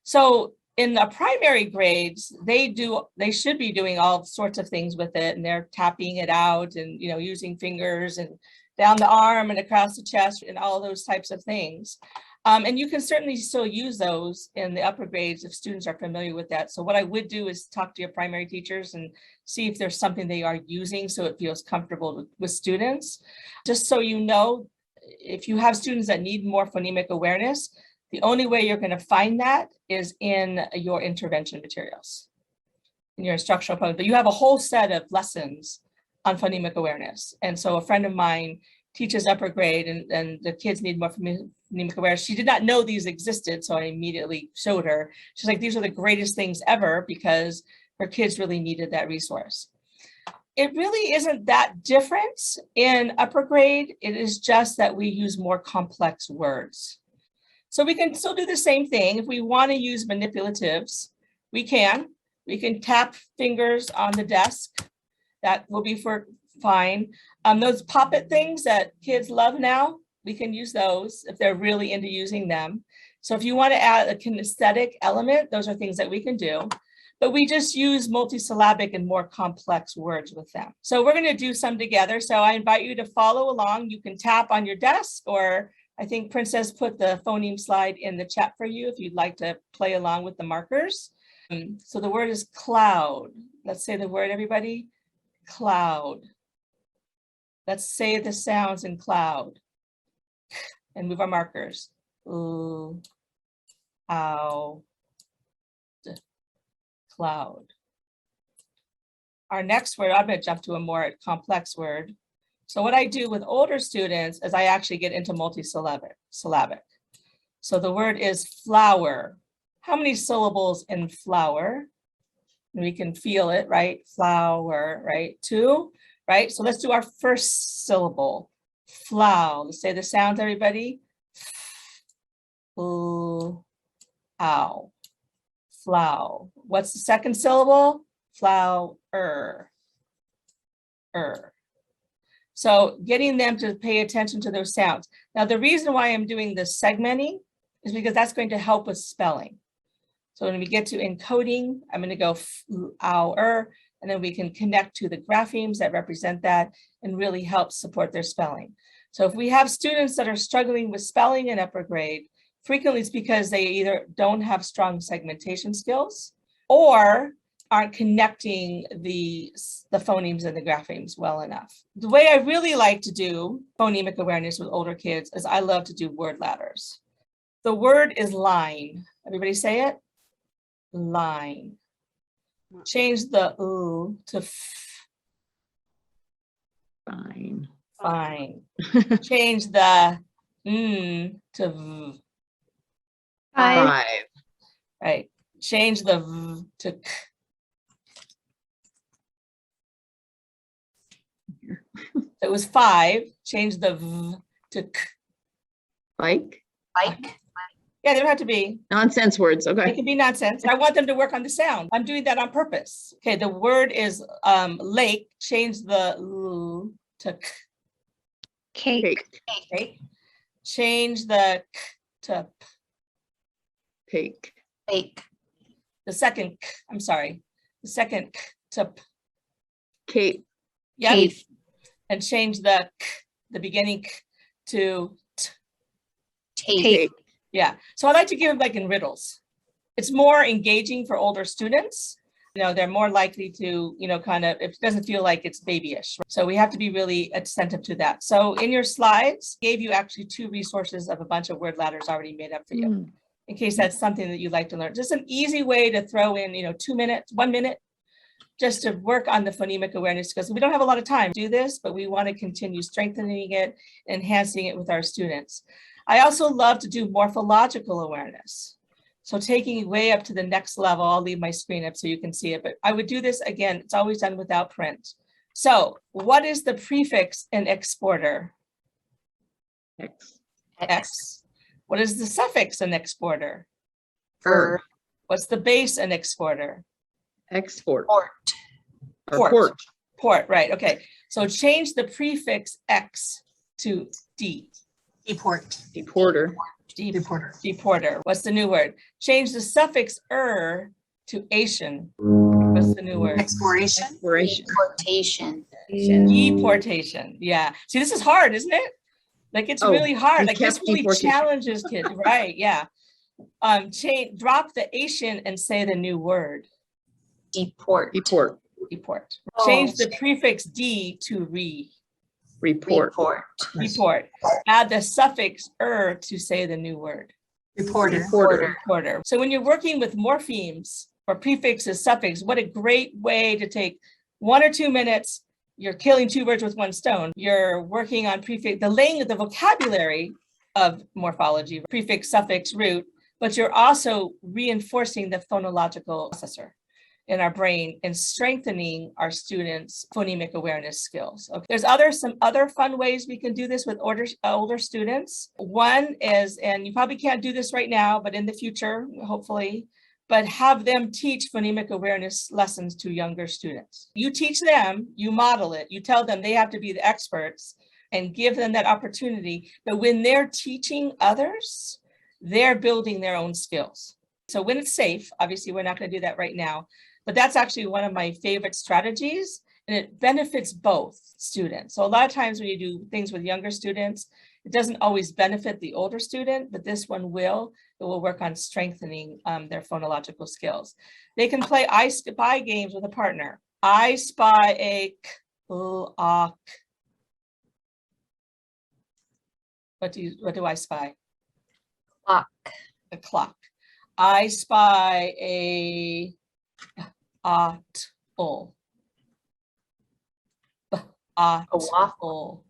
So in the primary grades, they should be doing all sorts of things with it, and they're tapping it out and, you know, using fingers and down the arm and across the chest and all those types of things. And you can certainly still use those in the upper grades if students are familiar with that. So what I would do is talk to your primary teachers and see if there's something they are using so it feels comfortable with students. Just so you know, if you have students that need more phonemic awareness, the only way you're going to find that is in your intervention materials, in your instructional program. But you have a whole set of lessons on phonemic awareness. And so a friend of mine teaches upper grade, and the kids need more phonemic awareness. She did not know these existed, so I immediately showed her. She's like, these are the greatest things ever, because her kids really needed that resource. It really isn't that different in upper grade. It is just that we use more complex words. So we can still do the same thing. If we want to use manipulatives, we can. We can tap fingers on the desk. That will be fine. Those pop-it things that kids love now, we can use those if they're really into using them. So if you want to add a kinesthetic element, those are things that we can do. But we just use multisyllabic and more complex words with them. So we're going to do some together. So I invite you to follow along. You can tap on your desk, or I think Princess put the phoneme slide in the chat for you if you'd like to play along with the markers. So the word is cloud. Let's say the word, everybody. Cloud. Let's say the sounds in cloud and move our markers. Ooh, ow, cloud. Our next word, I'm going to jump to a more complex word. So what I do with older students is I actually get into multisyllabic. So the word is flower. How many syllables in flower? We can feel it, right? Flower, right? 2, right? So let's do our first syllable. Flow. Let's say the sounds, everybody. Ooh, ow. Flow. What's the second syllable? Flower. So getting them to pay attention to those sounds. Now, the reason why I'm doing this segmenting is because that's going to help with spelling. So when we get to encoding, I'm going to go ow, and then we can connect to the graphemes that represent that and really help support their spelling. So if we have students that are struggling with spelling in upper grade, frequently it's because they either don't have strong segmentation skills or aren't connecting the phonemes and the graphemes well enough. The way I really like to do phonemic awareness with older kids is I love to do word ladders. The word is line. Everybody say it? Line. Change the ooh to f. Fine. Fine. Change the to v. 5. Right. Change the v to k. It was 5. Change the v to k. Bike. Yeah, they don't have to be. Nonsense words. It Okay. can be nonsense. I want them to work on the sound. I'm doing that on purpose. Okay, the word is lake. Change the l to k. Cake. Okay. Change the k to p. Cake. Fake. The second k, I'm sorry. The second k to p. Cape. Yep. Cave. And change the k, the beginning k to t. Tape. Yeah. So I like to give them like in riddles. It's more engaging for older students. You know, they're more likely to, you know, kind of, it doesn't feel like it's babyish. So we have to be really attentive to that. So in your slides, gave you actually 2 resources of a bunch of word ladders already made up for you, in case that's something that you'd like to learn. Just an easy way to throw in, you know, 2 minutes, 1 minute, just to work on the phonemic awareness, because we don't have a lot of time to do this, but we want to continue strengthening it, enhancing it with our students. I also love to do morphological awareness. So taking it way up to the next level, I'll leave my screen up so you can see it, but I would do this again. It's always done without print. So what is the prefix in exporter? X. X. What is the suffix in exporter? Er. What's the base in exporter? Export. Port. Or port. Port, right, okay. So change the prefix X to D. Deport. Deporter. Deporter. Deporter. What's the new word? Change the suffix "er" to "ation." What's the new word? Exploration. Exploration. Deportation. Deportation. Yeah. See, this is hard, isn't it? Like it's Oh, really hard. we Like this kept really deportation. challenges kids, right? Yeah. Drop the "ation" and say the new word. Deport. Deport. Deport. Oh. Change the prefix "d" to "re." Report. Report. Report. Add the suffix "er" to say the new word. Reporter. Reporter. Reporter. So when you're working with morphemes or prefixes, suffix, what a great way to take 1 or 2 minutes. You're killing 2 birds with 1 stone. You're working on prefix, the vocabulary of morphology, prefix, suffix, root, but you're also reinforcing the phonological processor in our brain and strengthening our students' phonemic awareness skills. Okay. There's some other fun ways we can do this with older students. One is, and you probably can't do this right now, but in the future, hopefully, but have them teach phonemic awareness lessons to younger students. You teach them, you model it, you tell them they have to be the experts and give them that opportunity. But when they're teaching others, they're building their own skills. So when it's safe, obviously we're not going to do that right now, but that's actually one of my favorite strategies, and it benefits both students. So a lot of times when you do things with younger students, it doesn't always benefit the older student, but this one will. It will work on strengthening their phonological skills. They can play I Spy games with a partner. I spy a clock. What do I spy? Clock. A clock. I spy a owl. A waffle.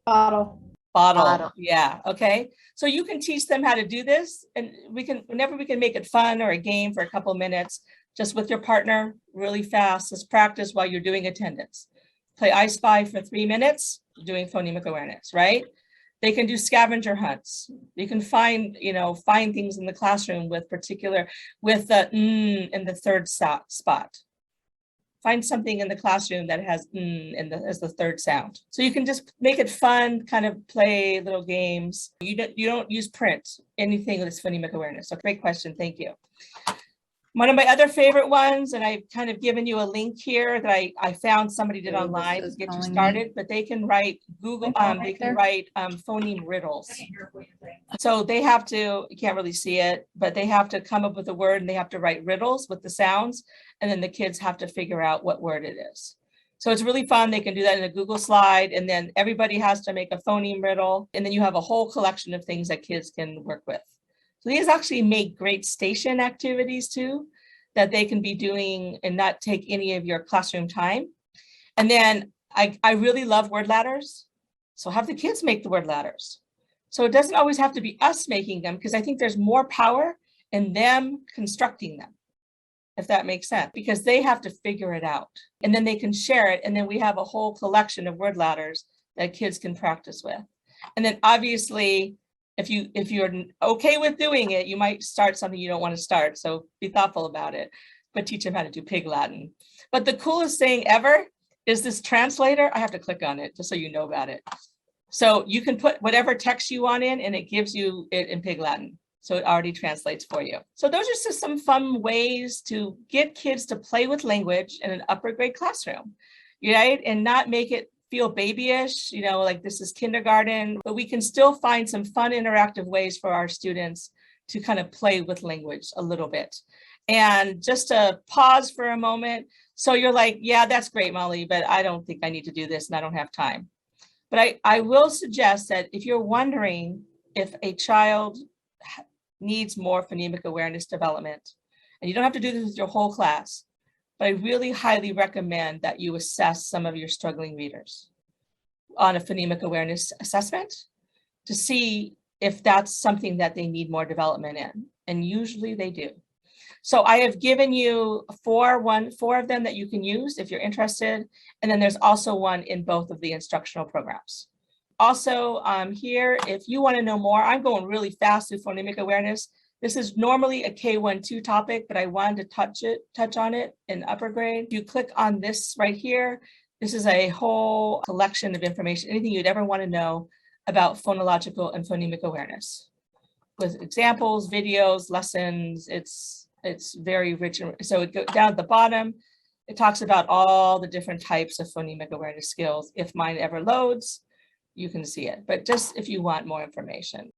Bottle. Bottle. Yeah. Okay. So you can teach them how to do this, and whenever we can make it fun or a game for a couple minutes, just with your partner, really fast. Just practice while you're doing attendance. Play I Spy for 3 minutes, doing phonemic awareness, right? They can do scavenger hunts. You can find things in the classroom with the in the third spot. Find something in the classroom that has as the third sound. So you can just make it fun, kind of play little games. You don't use print, anything with this phonemic awareness. So great question, thank you. One of my other favorite ones, and I've kind of given you a link here that I found somebody did online to get you started, but they can write phoneme riddles. So they have to, you can't really see it, but they have to come up with a word and they have to write riddles with the sounds, and then the kids have to figure out what word it is. So it's really fun. They can do that in a Google slide, and then everybody has to make a phoneme riddle, and then you have a whole collection of things that kids can work with. So these actually make great station activities too, that they can be doing and not take any of your classroom time. And then I really love word ladders. So have the kids make the word ladders. So it doesn't always have to be us making them, because I think there's more power in them constructing them, if that makes sense, because they have to figure it out and then they can share it. And then we have a whole collection of word ladders that kids can practice with. And then obviously, if you're okay with doing it, you might start something you don't want to start. So be thoughtful about it, but teach them how to do Pig Latin. But the coolest thing ever is this translator. I have to click on it just so you know about it. So you can put whatever text you want in, and it gives you it in Pig Latin. So it already translates for you. So those are just some fun ways to get kids to play with language in an upper grade classroom, right? And not make it feel babyish, like this is kindergarten, but we can still find some fun interactive ways for our students to kind of play with language a little bit. And just to pause for a moment. So you're like, yeah, that's great, Molly, but I don't think I need to do this and I don't have time. But I will suggest that if you're wondering if a child needs more phonemic awareness development, and you don't have to do this with your whole class, but I really highly recommend that you assess some of your struggling readers on a phonemic awareness assessment to see if that's something that they need more development in. And usually they do. So I have given you four of them that you can use if you're interested. And then there's also one in both of the instructional programs. Also here, if you want to know more, I'm going really fast through phonemic awareness. This is normally a K1-2 topic, but I wanted to touch on it in upper grade. If you click on this right here, this is a whole collection of information, anything you'd ever want to know about phonological and phonemic awareness with examples, videos, lessons. It's very rich. So it goes down at the bottom. It talks about all the different types of phonemic awareness skills. If mine ever loads, you can see it, but just if you want more information.